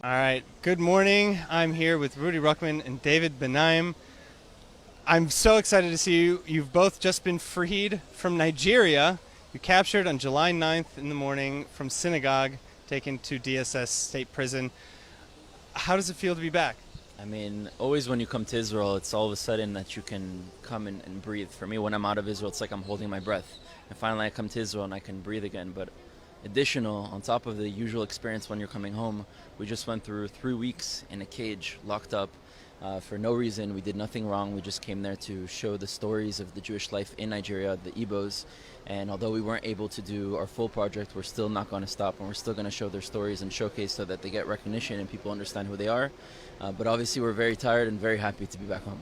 All right. Good morning. I'm here with Rudy Ruckman and David Benaim. I'm so excited to see you. You've both just been freed from Nigeria. You captured on July 9th in the morning from synagogue, taken to DSS state prison. How does it feel to be back? I mean, always when you come to Israel, it's all of a sudden that you can come and breathe. For me, when I'm out of Israel, it's like I'm holding my breath. And finally, I come to Israel and I can breathe again. But additional, on top of the usual experience when you're coming home, we just went through 3 weeks in a cage, locked up, for no reason. We did nothing wrong. We just came there to show the stories of the Jewish life in Nigeria, the Igbos. And although we weren't able to do our full project, we're still not going to stop, and we're still going to show their stories and showcase so that they get recognition and people understand who they are. But obviously, we're very tired and very happy to be back home.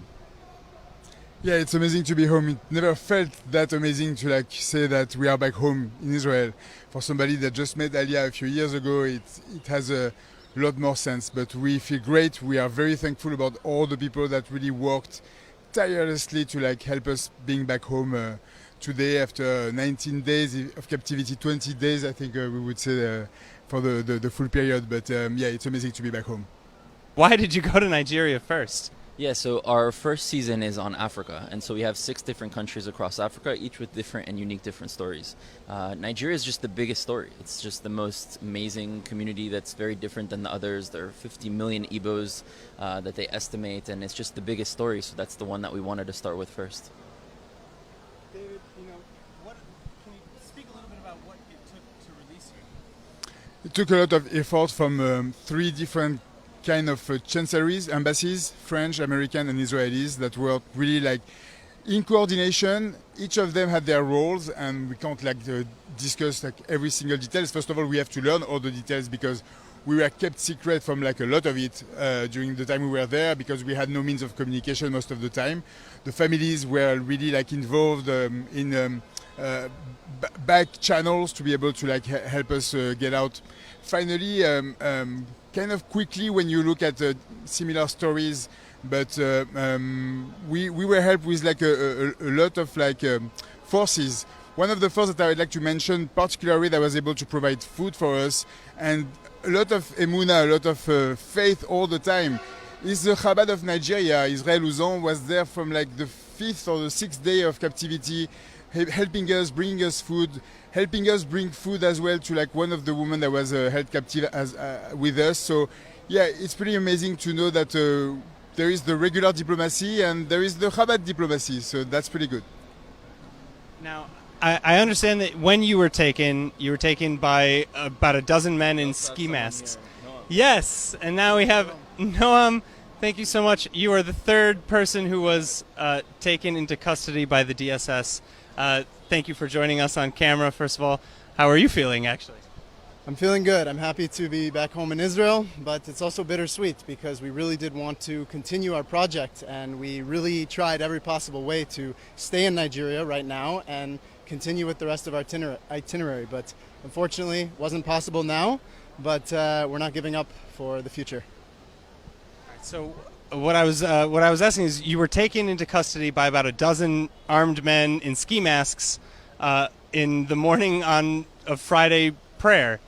Yeah, it's amazing to be home. It never felt that amazing to say that we are back home in Israel. For somebody that just met Aliyah a few years ago, it has a lot more sense. But we feel great. We are very thankful about all the people that really worked tirelessly to help us being back home today after 19 days of captivity, 20 days I think we would say for the full period. But yeah, it's amazing to be back home. Why did you go to Nigeria first? Yeah, so our first season is on Africa, and so we have 6 different countries across Africa, each with different and unique different stories. Nigeria is just the biggest story. It's just the most amazing community that's very different than the others. There are 50 million Igbos that they estimate, and it's just the biggest story, so that's the one that we wanted to start with first. David, can you speak a little bit about what it took to release you? It took a lot of effort from 3 different kind of chancelleries, embassies, French, American, and Israelis that were really in coordination. Each of them had their roles, and we can't discuss every single details. First of all, we have to learn all the details because we were kept secret from a lot of it during the time we were there because we had no means of communication most of the time. The families were really involved in back channels to be able to help us get out. Finally, kind of quickly when you look at similar stories, but we were helped with a lot of forces. One of the forces that I would like to mention particularly that was able to provide food for us and a lot of emuna, a lot of faith all the time is the Chabad of Nigeria. Israel Uzon was there from the 5th or the 6th day of captivity, helping us, bringing us food, helping us bring food as well to one of the women that was held captive with us. So yeah, it's pretty amazing to know that there is the regular diplomacy and there is the Chabad diplomacy. So that's pretty good. Now, I understand that when you were taken by about a dozen men in ski masks. Yes, and now we have Noam. Thank you so much. You are the third person who was taken into custody by the DSS. Thank you for joining us on camera, first of all. How are you feeling, actually? I'm feeling good. I'm happy to be back home in Israel, but it's also bittersweet because we really did want to continue our project and we really tried every possible way to stay in Nigeria right now and continue with the rest of our itinerary. But unfortunately, it wasn't possible now, but we're not giving up for the future. So what I was asking is, you were taken into custody by about a dozen armed men in ski masks in the morning of Friday prayer.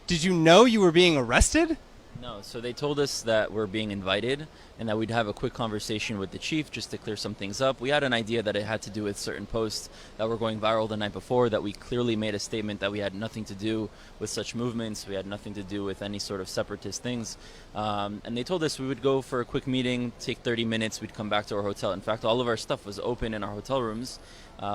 Did you know you were being arrested? No, so they told us that we're being invited and that we'd have a quick conversation with the chief just to clear some things up. We had an idea that it had to do with certain posts that were going viral the night before, that we clearly made a statement that we had nothing to do with such movements, we had nothing to do with any sort of separatist things. And they told us we would go for a quick meeting, take 30 minutes, we'd come back to our hotel. In fact, all of our stuff was open in our hotel rooms.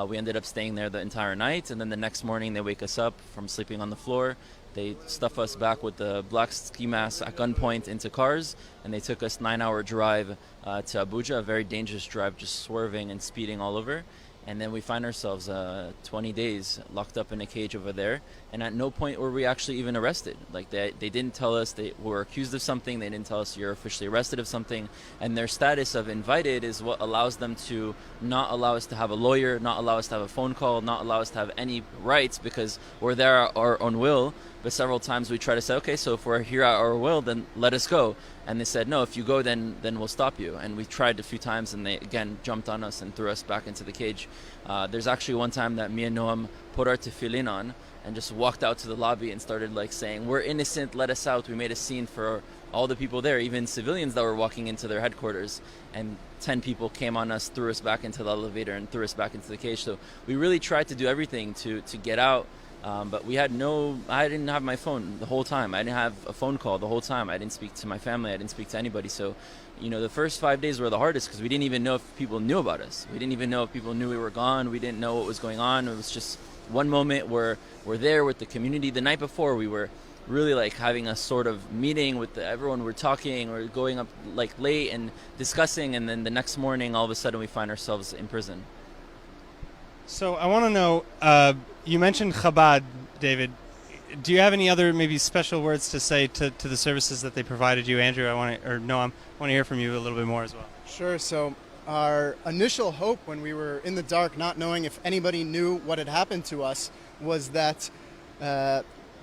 We ended up staying there the entire night, and then the next morning they wake us up from sleeping on the floor. They stuff us back with the black ski masks at gunpoint into cars, and they took us 9-hour drive to Abuja, a very dangerous drive, just swerving and speeding all over. And then we find ourselves 20 days locked up in a cage over there, and at no point were we actually even arrested. They didn't tell us they were accused of something, they didn't tell us you're officially arrested of something, and their status of invited is what allows them to not allow us to have a lawyer, not allow us to have a phone call, not allow us to have any rights because we're there at our own will. But several times we try to say, okay, so if we're here at our will, then let us go. And they said, no, if you go, then we'll stop you. And we tried a few times, and they, again, jumped on us and threw us back into the cage. There's actually one time that me and Noam put our tefillin on and just walked out to the lobby and started saying, we're innocent, let us out. We made a scene for all the people there, even civilians that were walking into their headquarters, and 10 people came on us, threw us back into the elevator, and threw us back into the cage. So we really tried to do everything to get out. But I didn't have my phone the whole time. I didn't have a phone call the whole time. I didn't speak to my family. I didn't speak to anybody. So, the first 5 days were the hardest because we didn't even know if people knew about us. We didn't even know if people knew we were gone. We didn't know what was going on. It was just one moment where we're there with the community. The night before, we were really like having a sort of meeting with everyone. We're talking, we're going up like late and discussing. And then the next morning, all of a sudden, we find ourselves in prison. So I want to know, you mentioned Chabad, David. Do you have any other maybe special words to say to the services that they provided you? Andrew, Noam, I want to hear from you a little bit more as well. Sure. So our initial hope when we were in the dark, not knowing if anybody knew what had happened to us, was that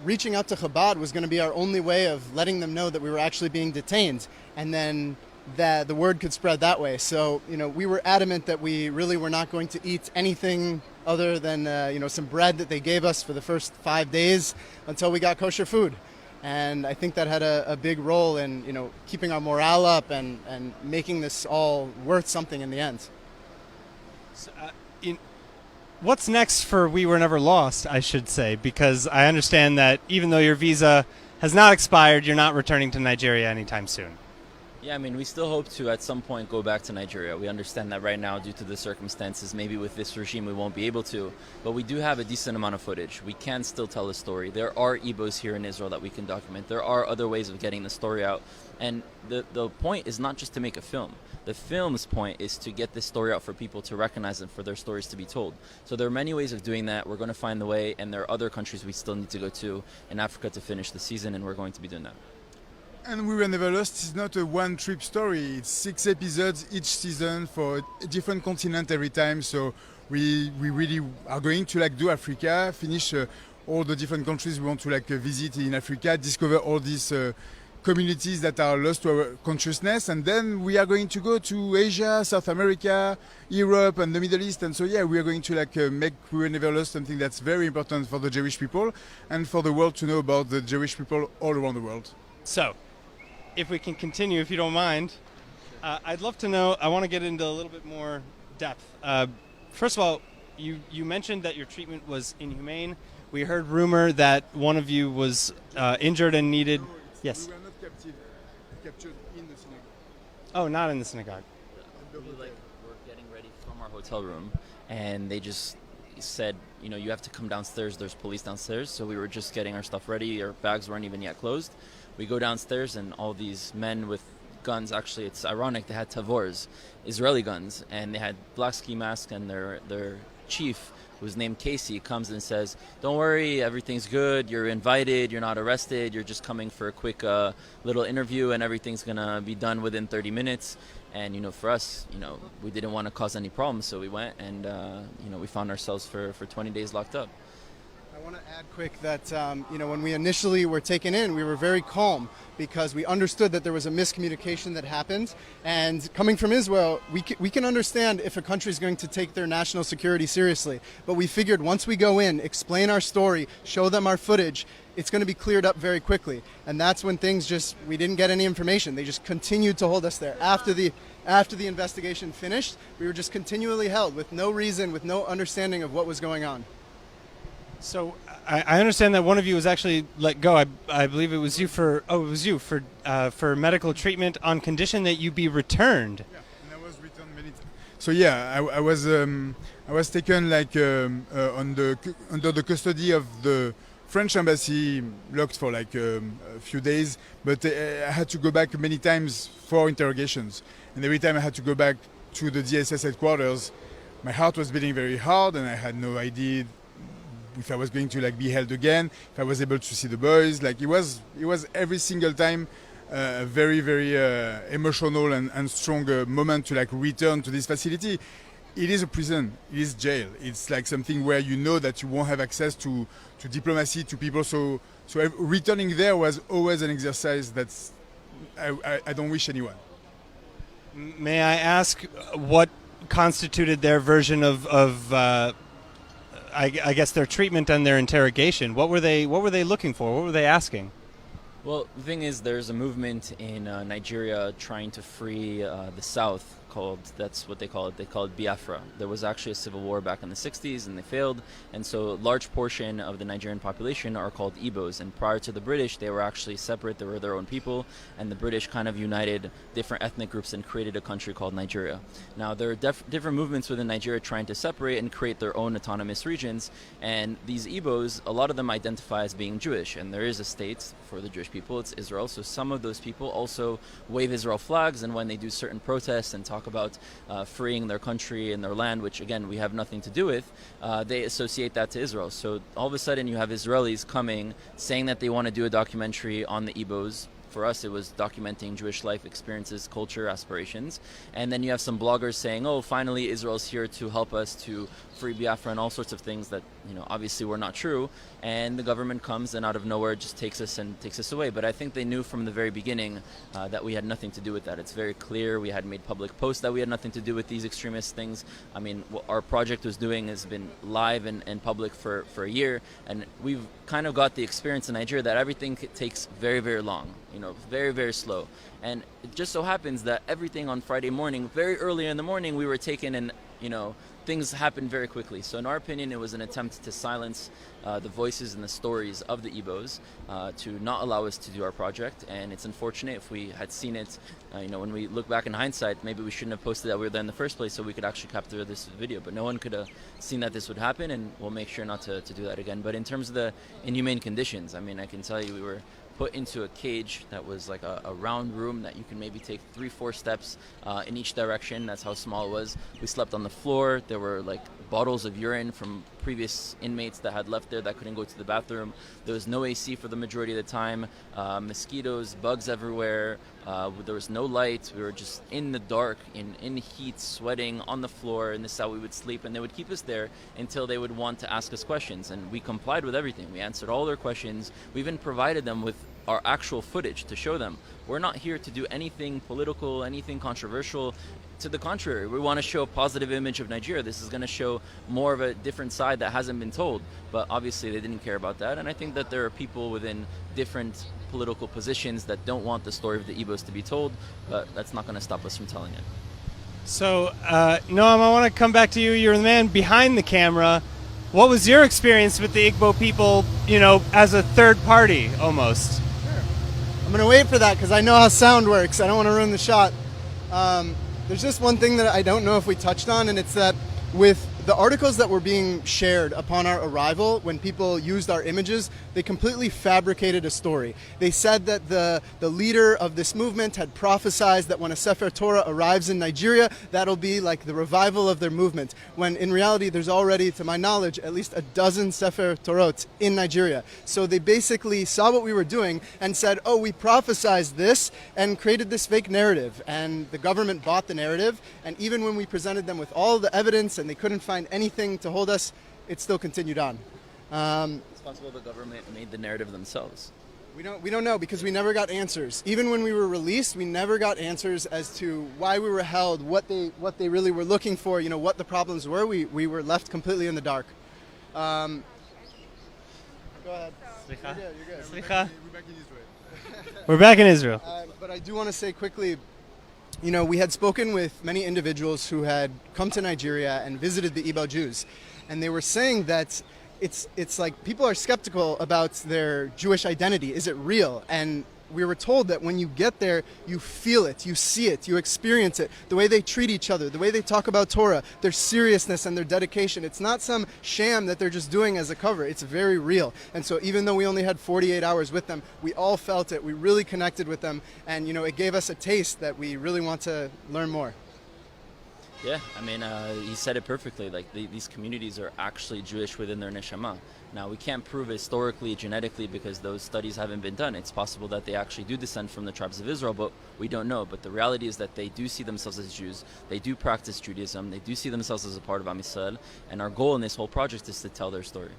reaching out to Chabad was going to be our only way of letting them know that we were actually being detained, and then that the word could spread that way. So, we were adamant that we really were not going to eat anything other than, some bread that they gave us for the first 5 days until we got kosher food. And I think that had a big role in, keeping our morale up and making this all worth something in the end. So, what's next for We Were Never Lost, I should say, because I understand that even though your visa has not expired, you're not returning to Nigeria anytime soon. Yeah, we still hope to at some point go back to Nigeria. We understand that right now, due to the circumstances, maybe with this regime we won't be able to. But we do have a decent amount of footage. We can still tell a story. There are Igbos here in Israel that we can document. There are other ways of getting the story out. And the point is not just to make a film. The film's point is to get this story out for people to recognize and for their stories to be told. So there are many ways of doing that. We're going to find the way, and there are other countries we still need to go to in Africa to finish the season, and we're going to be doing that. And We Were Never Lost is not a one-trip story. It's 6 episodes each season for a different continent every time. So we really are going to do Africa, finish all the different countries we want to visit in Africa, discover all these communities that are lost to our consciousness, and then we are going to go to Asia, South America, Europe, and the Middle East. And so we are going to make We Were Never Lost something that's very important for the Jewish people and for the world to know about the Jewish people all around the world. So, if we can continue, if you don't mind, I'd love to know, I want to get into a little bit more depth. First of all, you mentioned that your treatment was inhumane. We heard rumor that one of you was injured and needed... Yes. We were not captured in the synagogue. Oh, not in the synagogue. We're getting ready from our hotel room, and they just said, you have to come downstairs. There's police downstairs. So we were just getting our stuff ready. Our bags weren't even yet closed. We go downstairs, and all these men with guns, actually, it's ironic, they had tavors, Israeli guns, and they had black ski masks, and their chief, who's named Casey, comes and says, don't worry, everything's good, you're invited, you're not arrested, you're just coming for a quick little interview, and everything's going to be done within 30 minutes. And, for us, we didn't want to cause any problems, so we went, and, we found ourselves for 20 days locked up. I want to add quick that, when we initially were taken in, we were very calm because we understood that there was a miscommunication that happened. And coming from Israel, we can understand if a country is going to take their national security seriously. But we figured once we go in, explain our story, show them our footage, it's going to be cleared up very quickly. And that's when we didn't get any information. They just continued to hold us there. After the investigation finished, we were just continually held with no reason, with no understanding of what was going on. So I understand that one of you was actually let go. I believe it was you for medical treatment on condition that you be returned. Yeah, and I was returned many times. So I was taken under the custody of the French embassy, locked for a few days, but I had to go back many times for interrogations. And every time I had to go back to the DSS headquarters, my heart was beating very hard, and I had no idea if I was going to be held again, if I was able to see the boys. It was every single time a very, very emotional and strong moment to return to this facility. It is a prison, it is jail. It's something where you know that you won't have access to diplomacy, to people. So returning there was always an exercise that's I don't wish anyone. May I ask what constituted their version of I guess their treatment and their interrogation? What were they looking for? What were they asking? Well, the thing is, there's a movement in Nigeria trying to free the South. That's what they call it. They call it Biafra. There was actually a civil war back in the 60s, and they failed. And so, a large portion of the Nigerian population are called Igbos. And prior to the British, they were actually separate. They were their own people, and the British kind of united different ethnic groups and created a country called Nigeria. Now, there are different movements within Nigeria trying to separate and create their own autonomous regions. And these Igbos, a lot of them identify as being Jewish, and there is a state for the Jewish people. It's Israel. So some of those people also wave Israel flags, and when they do certain protests and talk about freeing their country and their land, which again we have nothing to do with, they associate that to Israel. So all of a sudden you have Israelis coming saying that they want to do a documentary on the Igbos. For us, it was documenting Jewish life experiences, culture, aspirations. And then you have some bloggers saying, oh, finally Israel's here to help us to free Biafra and all sorts of things that, obviously were not true. And the government comes and out of nowhere just takes us away. But I think they knew from the very beginning that we had nothing to do with that. It's very clear. We had made public posts that we had nothing to do with these extremist things. I mean, what our project was doing has been live and public for a year. And we've kind of got the experience in Nigeria that everything takes very, very long. Very, very slow. And it just so happens that everything on Friday morning, very early in the morning, we were taken and, things happened very quickly. So in our opinion, it was an attempt to silence the voices and the stories of the Igbos to not allow us to do our project. And it's unfortunate. If we had seen it, when we look back in hindsight, maybe we shouldn't have posted that we were there in the first place so we could actually capture this video. But no one could have seen that this would happen, and we'll make sure not to do that again. But in terms of the inhumane conditions, I mean, I can tell you we were put into a cage that was like a round room that you can maybe take 3-4 steps in each direction. That's how small it was. We slept on the floor. There were like bottles of urine from previous inmates that had left there that couldn't go to the bathroom. There was no AC for the majority of the time. Mosquitoes, bugs everywhere. There was no light. We were just in the dark, in heat, sweating on the floor, and this is how we would sleep. And they would keep us there until they would want to ask us questions. And we complied with everything. We answered all their questions. We even provided them with our actual footage to show them we're not here to do anything political, anything controversial. To the contrary, we want to show a positive image of Nigeria. This is going to show more of a different side that hasn't been told. But obviously they didn't care about that. And I think that there are people within different political positions that don't want the story of the Igbos to be told, but that's not going to stop us from telling it. So, Noam, I want to come back to you. You're the man behind the camera. What was your experience with the Igbo people, as a third party almost? I'm going to wait for that because I know how sound works. I don't want to ruin the shot. There's just one thing that I don't know if we touched on, and it's that with the articles that were being shared upon our arrival, when people used our images, they completely fabricated a story. They said that the leader of this movement had prophesied that when a Sefer Torah arrives in Nigeria, that'll be like the revival of their movement. When in reality, there's already, to my knowledge, at least a dozen Sefer Torot in Nigeria. So they basically saw what we were doing and said, oh, we prophesied this, and created this fake narrative. And the government bought the narrative. And even when we presented them with all the evidence and they couldn't find anything to hold us, it still continued on. It's possible the government made the narrative themselves. We don't know because we never got answers. Even when we were released, we never got answers as to why we were held, what they really were looking for, what the problems were. We were left completely in the dark. Go ahead. You're good. We're back in Israel. We're back in Israel. But I do want to say quickly, we had spoken with many individuals who had come to Nigeria and visited the Igbo Jews, and they were saying that it's like people are skeptical about their Jewish identity. Is it real? And we were told that when you get there, you feel it, you see it, you experience it. The way they treat each other, the way they talk about Torah, their seriousness and their dedication. It's not some sham that they're just doing as a cover. It's very real. And so even though we only had 48 hours with them, we all felt it. We really connected with them. And, it gave us a taste that we really want to learn more. Yeah, I mean, he said it perfectly. Like, these communities are actually Jewish within their neshama. Now, we can't prove historically, genetically, because those studies haven't been done. It's possible that they actually do descend from the tribes of Israel, but we don't know. But the reality is that they do see themselves as Jews. They do practice Judaism. They do see themselves as a part of Am Yisrael. And our goal in this whole project is to tell their story.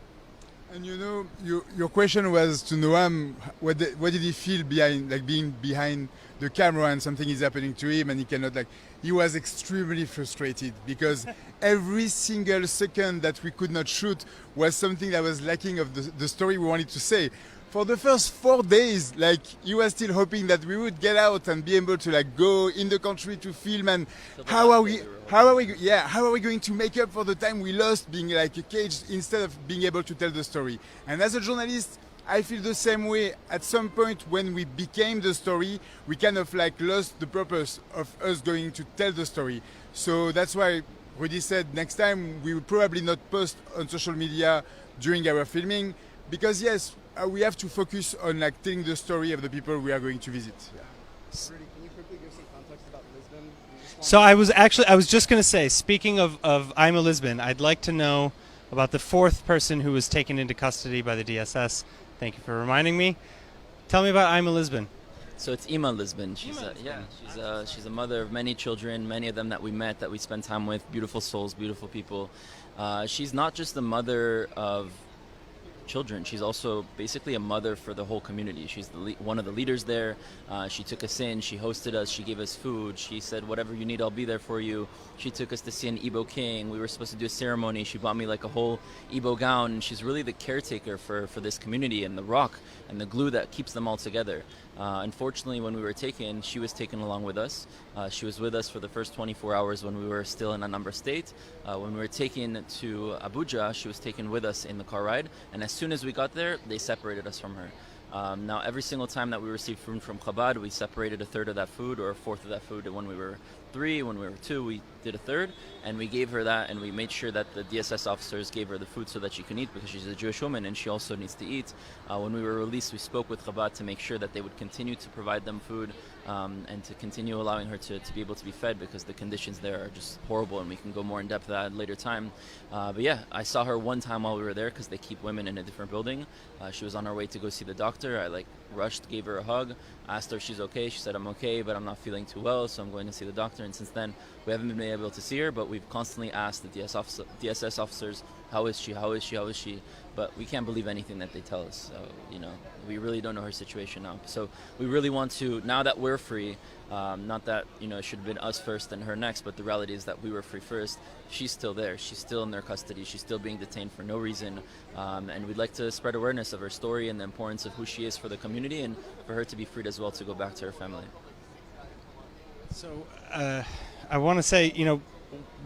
And your question was to Noam, what did he feel being behind the camera and something is happening to him and he cannot he was extremely frustrated because every single second that we could not shoot was something that was lacking of the story we wanted to say. for the first 4 days, like he was still hoping that we would get out and be able to like go in the country to film. And how are we going to make up for the time we lost being like caged instead of being able to tell the story? And as a journalist, I feel the same way. At some point when we became the story, we kind of like lost the purpose of us going to tell the story. So that's why Rudy said next time we will probably not post on social media during our filming, because yes, we have to focus on like telling the story of the people we are going to visit. Rudy, can you quickly give some context about Lisbon? So I was just going to say, speaking of I'm a Lisbon, I'd like to know about the fourth person who was taken into custody by the DSS. Thank you for reminding me. Tell me about I'm a Lisbon. So it's Ima Lisbon. She's a mother of many children, many of them that we met, that we spent time with. Beautiful souls, beautiful people. She's not just the mother of children. She's also basically a mother for the whole community. She's one of the leaders there. She took us in. She hosted us. She gave us food. She said, whatever you need, I'll be there for you. She took us to see an Igbo king. We were supposed to do a ceremony. She bought me like a whole Igbo gown. And she's really the caretaker for this community and the rock and the glue that keeps them all together. Unfortunately, when we were taken, she was taken along with us. She was with us for the first 24 hours when we were still in Anambra State. When we were taken to Abuja, she was taken with us in the car ride. And as soon as we got there, they separated us from her. Now, every single time that we received food from Chabad, we separated a third of that food or a fourth of that food. And when we were 3, when we were 2, we did a third, and we gave her that, and we made sure that the DSS officers gave her the food so that she can eat, because she's a Jewish woman and she also needs to eat. When we were released, we spoke with Chabad to make sure that they would continue to provide them food and to continue allowing her to be able to be fed, because the conditions there are just horrible, and we can go more in depth at that later time. But yeah, I saw her one time while we were there, because they keep women in a different building. She was on her way to go see the doctor. I rushed, gave her a hug, asked her if she's okay. She said, I'm okay, but I'm not feeling too well, so I'm going to see the doctor. And since then, we haven't been able to see her, but we've constantly asked the DSS officers, how is she, how is she, how is she? But we can't believe anything that they tell us. So, we really don't know her situation now. So we really want to, now that we're free, not that, it should have been us first and her next, but the reality is that we were free first. She's still there. She's still in their custody. She's still being detained for no reason. And we'd like to spread awareness of her story and the importance of who she is for the community, and for her to be freed as well, to go back to her family. So I want to say,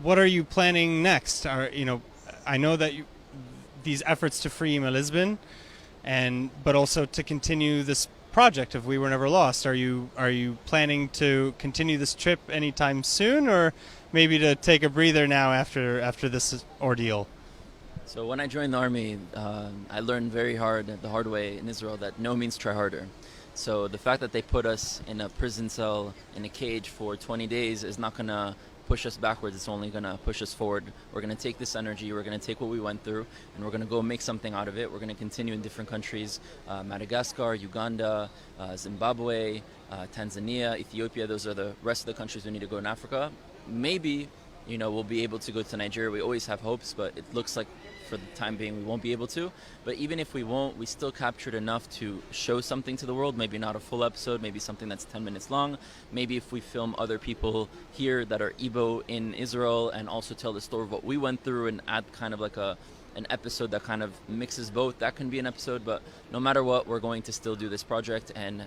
what are you planning next? I know that these efforts to free Ima Lisbon, but also to continue this project of We Were Never Lost. Are you planning to continue this trip anytime soon, or maybe to take a breather now after this ordeal? So when I joined the army, I learned the hard way in Israel, that no means try harder. So the fact that they put us in a prison cell, in a cage for 20 days is not going to push us backwards. It's only going to push us forward. We're going to take this energy, we're going to take what we went through, and we're going to go make something out of it. We're going to continue in different countries, Madagascar, Uganda, Zimbabwe, Tanzania, Ethiopia. Those are the rest of the countries we need to go in Africa. Maybe, we'll be able to go to Nigeria. We always have hopes, but it looks like for the time being we won't be able to. But even if we won't, we still captured enough to show something to the world. Maybe not a full episode, maybe something that's 10 minutes long. Maybe if we film other people here that are Igbo in Israel, and also tell the story of what we went through, and add kind of like an episode that kind of mixes both, that can be an episode. But no matter what, we're going to still do this project, and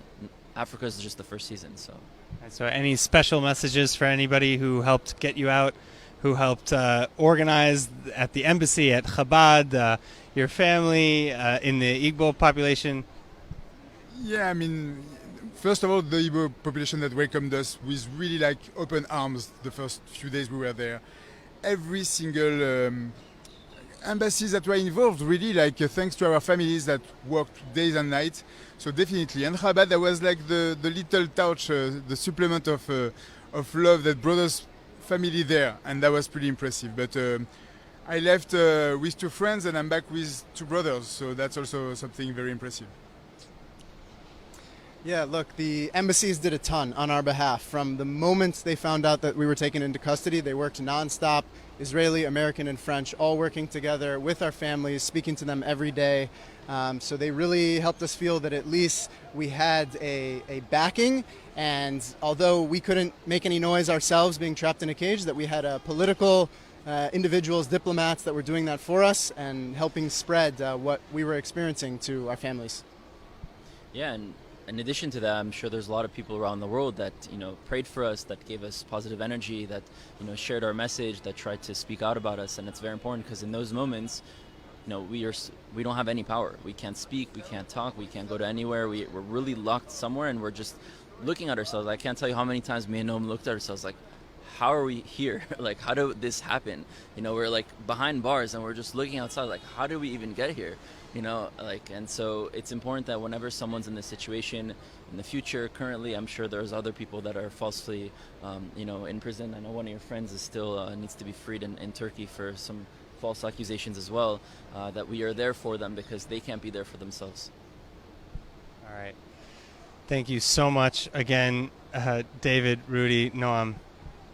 Africa is just the first season. So any special messages for anybody who helped get you out, who helped organize at the embassy, at Chabad, your family, in the Igbo population? Yeah, first of all, the Igbo population that welcomed us with really open arms the first few days we were there. Every single embassies that were involved, really, thanks to our families that worked days and nights. So definitely. And Chabad, that was the little touch, the supplement of love that brought us family there, and that was pretty impressive. But I left with 2 friends, and I'm back with 2 brothers, so that's also something very impressive. Yeah, look, the embassies did a ton on our behalf. From the moment they found out that we were taken into custody, they worked nonstop, Israeli, American, and French, all working together with our families, speaking to them every day. So they really helped us feel that at least we had a backing, and although we couldn't make any noise ourselves being trapped in a cage, that we had political individuals, diplomats that were doing that for us and helping spread what we were experiencing to our families. Yeah, and in addition to that, I'm sure there's a lot of people around the world that prayed for us, that gave us positive energy, that shared our message, that tried to speak out about us, and it's very important because in those moments, we don't have any power. We can't speak, we can't talk, we can't go to anywhere. We're really locked somewhere, and we're just looking at ourselves. I can't tell you how many times me and Noam looked at ourselves like, how are we here? Like, how did this happen? We're like behind bars and we're just looking outside like, how did we even get here? And so it's important that whenever someone's in this situation in the future, currently, I'm sure there's other people that are falsely, in prison. I know one of your friends is still needs to be freed in Turkey for some false accusations as well, that we are there for them because they can't be there for themselves. All right. Thank you so much again, David, Rudy, Noam.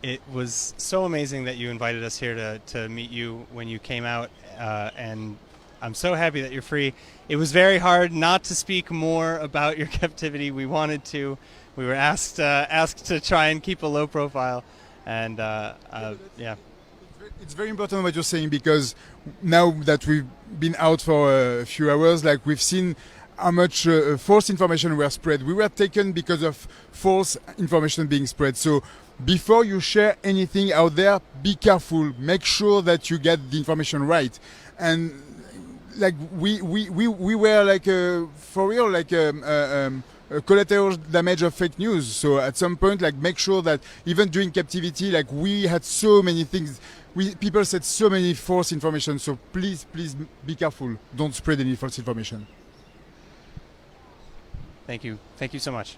It was so amazing that you invited us here to meet you when you came out, and I'm so happy that you're free. It was very hard not to speak more about your captivity. We wanted to. We were asked to try and keep a low profile, and yeah. It's very important what you're saying, because now that we've been out for a few hours, like we've seen how much false information were spread. We were taken because of false information being spread. So before you share anything out there, be careful. Make sure that you get the information right. And like we were like for real like collateral damage of fake news. So at some point, like, make sure that even during captivity, like, we had so many things. People said so many false information. So please be careful. Don't spread any false information. Thank you so much.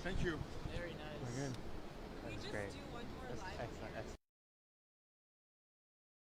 Thank you.